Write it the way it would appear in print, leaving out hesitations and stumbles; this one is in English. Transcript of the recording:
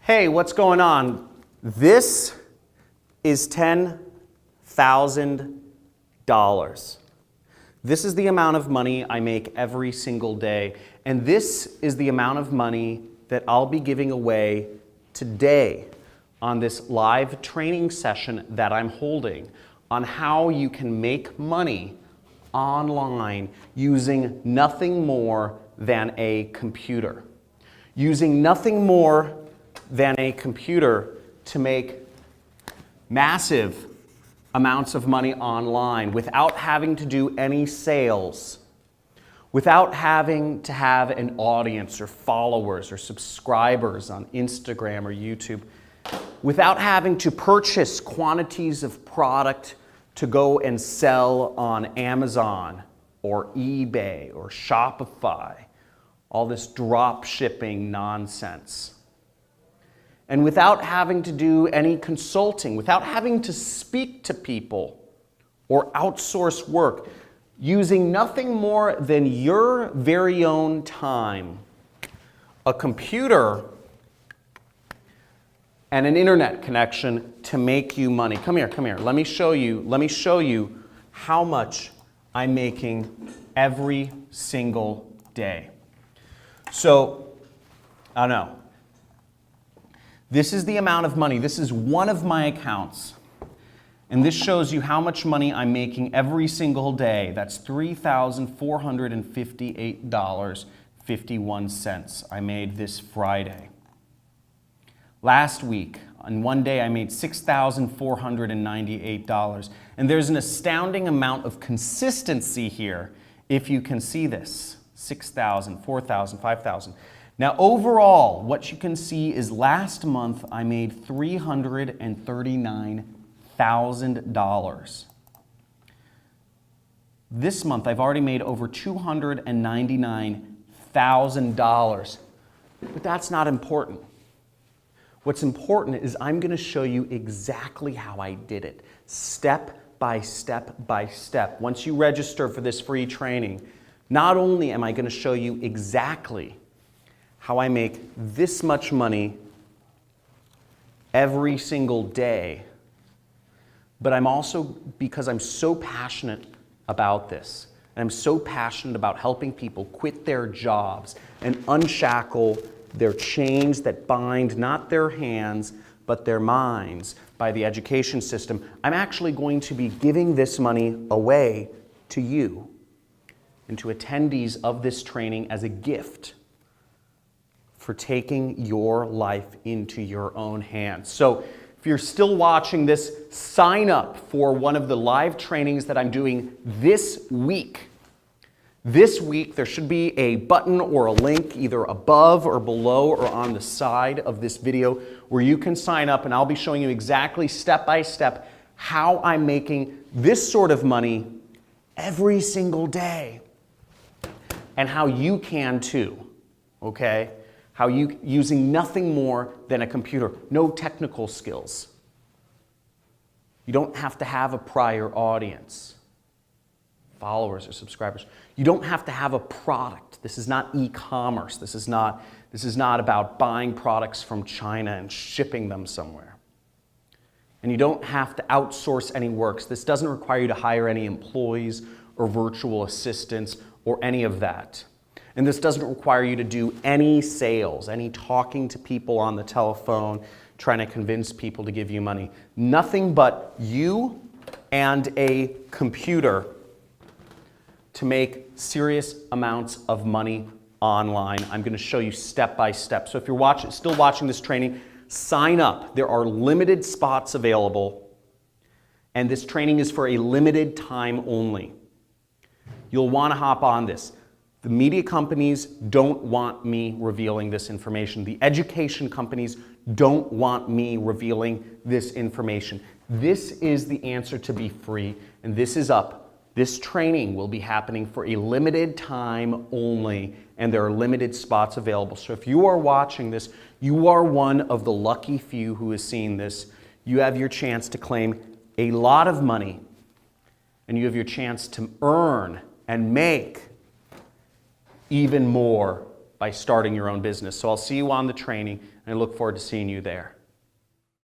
Hey, what's going on? This is $10,000. This is the amount of money I make every single day. And this is the amount of money that I'll be giving away today on this live training session that I'm holding on how you can make money online using nothing more than a computer. Using nothing more than a computer to make massive amounts of money online without having to do any sales, without having to have an audience or followers or subscribers on Instagram or YouTube, without having to purchase quantities of product to go and sell on Amazon or eBay or Shopify, all this drop shipping nonsense. And without having to do any consulting, without having to speak to people or outsource work, using nothing more than your very own time, a computer, and an internet connection to make you money. Come here. Let me show you how much I'm making every single day. So, I don't know. This is the amount of money. This is one of my accounts. And this shows you how much money I'm making every single day. That's $3,458.51 I made this Friday. Last week, on one day, I made $6,498. And there's an astounding amount of consistency here, if you can see this. 6,000, 4,000, 5,000. Now overall, what you can see is last month I made $339,000. This month I've already made over $299,000. But that's not important. What's important is I'm going to show you exactly how I did it, step by step by step. Once you register for this free training, not only am I going to show you exactly how I make this much money every single day, but I'm also, because I'm so passionate about this, and I'm so passionate about helping people quit their jobs and unshackle their chains that bind not their hands, but their minds by the education system, I'm actually going to be giving this money away to you and to attendees of this training as a gift for taking your life into your own hands. So if you're still watching this, sign up for one of the live trainings that I'm doing this week. This week, there should be a button or a link either above or below or on the side of this video where you can sign up, and I'll be showing you exactly step by step how I'm making this sort of money every single day and how you can too, okay? How you, using nothing more than a computer, no technical skills. You don't have to have a prior audience, followers or subscribers. You don't have to have a product. This is not e-commerce. This is not about buying products from China and shipping them somewhere. And you don't have to outsource any work. This doesn't require you to hire any employees or virtual assistants or any of that. And this doesn't require you to do any sales, any talking to people on the telephone, trying to convince people to give you money. Nothing but you and a computer to make serious amounts of money online. I'm going to show you step by step. So if you're still watching this training, sign up. There are limited spots available, and this training is for a limited time only. You'll want to hop on this. The media companies don't want me revealing this information. The education companies don't want me revealing this information. This is the answer to be free, and this is up. This training will be happening for a limited time only, and there are limited spots available. So if you are watching this, you are one of the lucky few who has seen this. You have your chance to claim a lot of money, and you have your chance to earn and make even more by starting your own business. So I'll see you on the training, and I look forward to seeing you there.